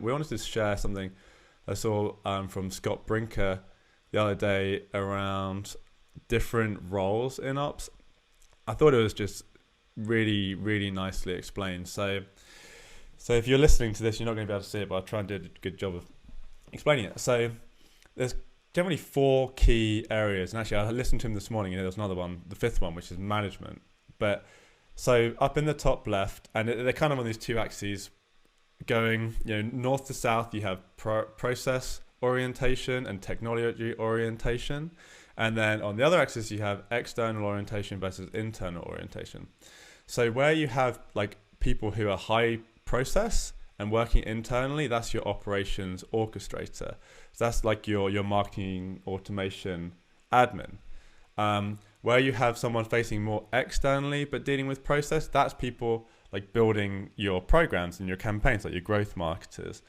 We wanted to share something I saw from Scott Brinker the other day around different roles in ops. I thought it was just really, really nicely explained. So if you're listening to this, you're not going to be able to see it, but I'll try and do a good job of explaining it. So there's generally four key areas. And actually, I listened to him this morning, and there was another one, the fifth one, which is management. But so up in the top left, and they're kind of on these two axes going, north to south, you have process orientation and technology orientation. And then on the other axis, you have external orientation versus internal orientation. So where you have like people who are high process and working internally, that's your operations orchestrator. So that's like your marketing automation admin. Where you have someone facing more externally but dealing with process, that's people like building your programs and your campaigns, like your growth marketers.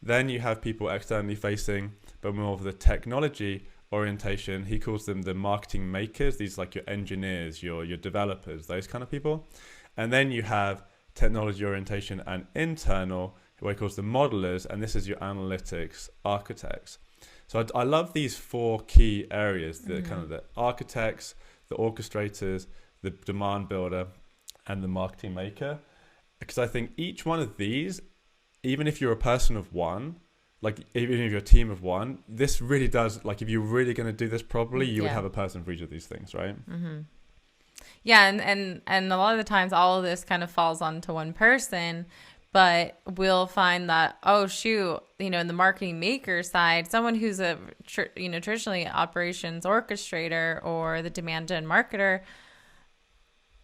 Then you have people externally facing but more of the technology orientation. He calls them the marketing makers. These like your engineers, your developers, those kind of people. And then you have technology orientation and internal, who he calls the modelers, and this is your analytics architects. So I love these four key areas, the kind of the architects, the orchestrators, the demand builder, and the marketing maker, because I think each one of these, even if you're a person of one, like even if you're a team of one, this really does, like if you're really going to do this properly, you would have a person for each of these things, right? Yeah, and a lot of the times all of this kind of falls onto one person, but we'll find that, oh shoot, in the marketing maker side, someone who's a traditionally operations orchestrator or the demand gen marketer,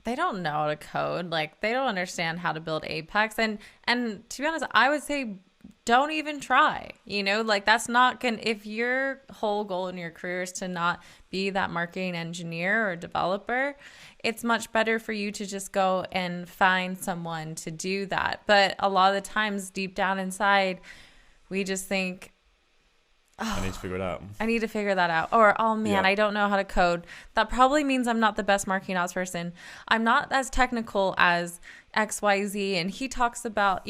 they don't know how to code. Like they don't understand how to build Apex. And to be honest, I would say don't even try, like that's not gonna, if your whole goal in your career is to not be that marketing engineer or developer, it's much better for you to just go and find someone to do that. But a lot of the times deep down inside, we just think, I need to figure it out. I need to figure that out. Or, oh man, I don't know how to code. That probably means I'm not the best marketing ops person. I'm not as technical as XYZ. And he talks about,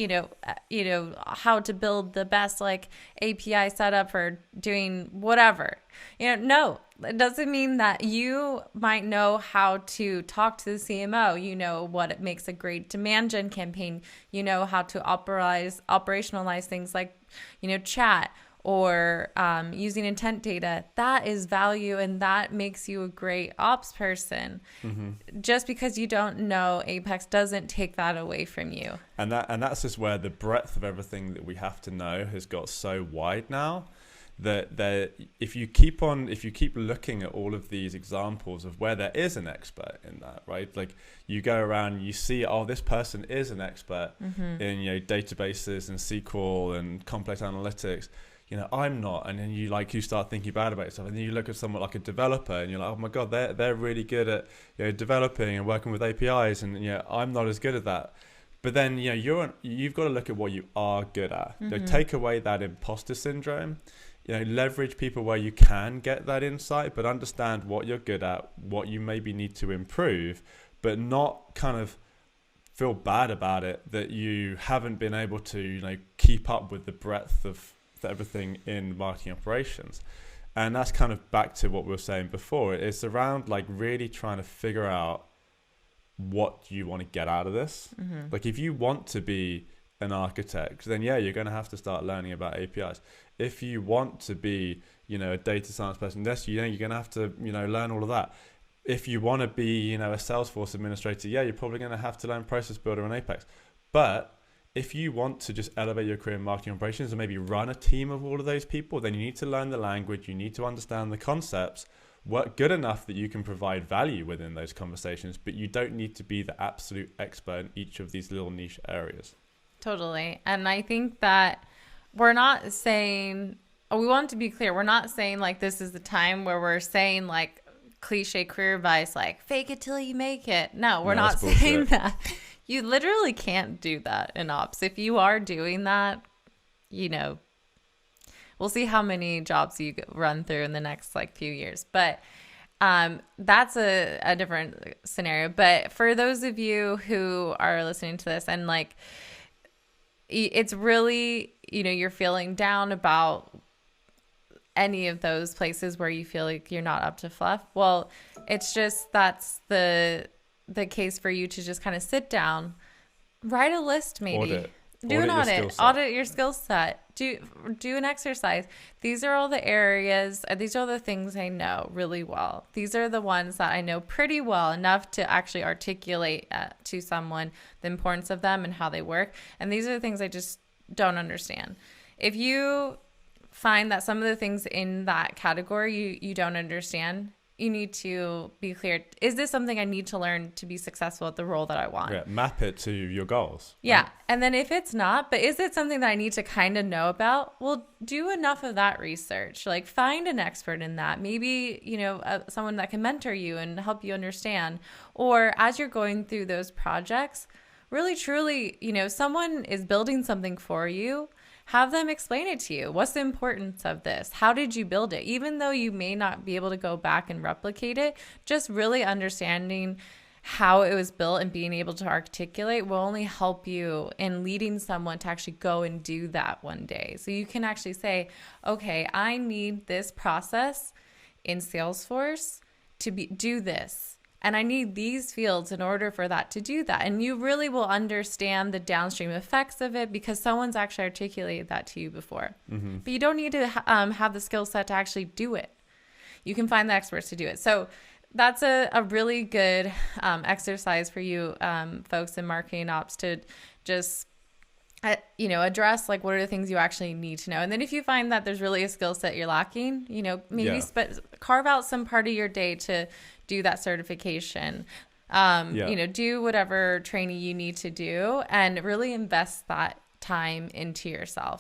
how to build the best like API setup for doing whatever. No, it doesn't mean that you might know how to talk to the CMO. You know what it makes a great demand gen campaign. You know how to operationalize things like, chat or using intent data. That is value, and that makes you a great ops person. Just because you don't know Apex doesn't take that away from you. And that's just where the breadth of everything that we have to know has got so wide now, that if you keep looking at all of these examples of where there is an expert in that, right? Like you go around, you see, oh, this person is an expert in databases and SQL and complex analytics. I'm not. And then you start thinking bad about yourself, and then you look at someone like a developer and you're like, oh my god, they're really good at developing and working with APIs, and I'm not as good at that. But then you've got to look at what you are good at. Take away that imposter syndrome. Leverage people where you can get that insight, but understand what you're good at, what you maybe need to improve, but not kind of feel bad about it that you haven't been able to keep up with the breadth of everything in marketing operations. And that's kind of back to what we were saying before. It's around like really trying to figure out what you want to get out of this. Like if you want to be an architect, then you're going to have to start learning about APIs. If you want to be a data science person, you're going to have to learn all of that. If you want to be a Salesforce administrator, you're probably going to have to learn Process Builder and Apex. But if you want to just elevate your career in marketing operations and maybe run a team of all of those people, then you need to learn the language, you need to understand the concepts, work good enough that you can provide value within those conversations, but you don't need to be the absolute expert in each of these little niche areas. Totally. And I think that we're not saying, we want to be clear, we're not saying like this is the time where we're saying like cliche career advice, like fake it till you make it. No, we're not saying that. You literally can't do that in ops. If you are doing that, we'll see how many jobs you run through in the next like few years. But that's a different scenario. But for those of you who are listening to this and like it's really, you're feeling down about any of those places where you feel like you're not up to fluff. Well, it's just that's the case for you to just kind of sit down, write a list, maybe do an audit your skill set, do an exercise. These are all the areas, these are the things I know really well. These are the ones that I know pretty well enough to actually articulate to someone the importance of them and how they work. And these are the things I just don't understand. If you find that some of the things in that category you don't understand, you need to be clear. Is this something I need to learn to be successful at the role that I want? Yeah, map it to your goals. Yeah. Right? And then if it's not, but is it something that I need to kind of know about? Well, do enough of that research. Like find an expert in that. Maybe, someone that can mentor you and help you understand. Or as you're going through those projects, really, truly, someone is building something for you. Have them explain it to you. What's the importance of this? How did you build it? Even though you may not be able to go back and replicate it, just really understanding how it was built and being able to articulate will only help you in leading someone to actually go and do that one day. So you can actually say, okay, I need this process in Salesforce to do this. And I need these fields in order for that to do that. And you really will understand the downstream effects of it because someone's actually articulated that to you before. Mm-hmm. But you don't need to have the skill set to actually do it. You can find the experts to do it. So that's a really good exercise for you folks in marketing ops to just address like what are the things you actually need to know. And then if you find that there's really a skill set you're lacking, maybe carve out some part of your day to do that certification, do whatever training you need to do and really invest that time into yourself.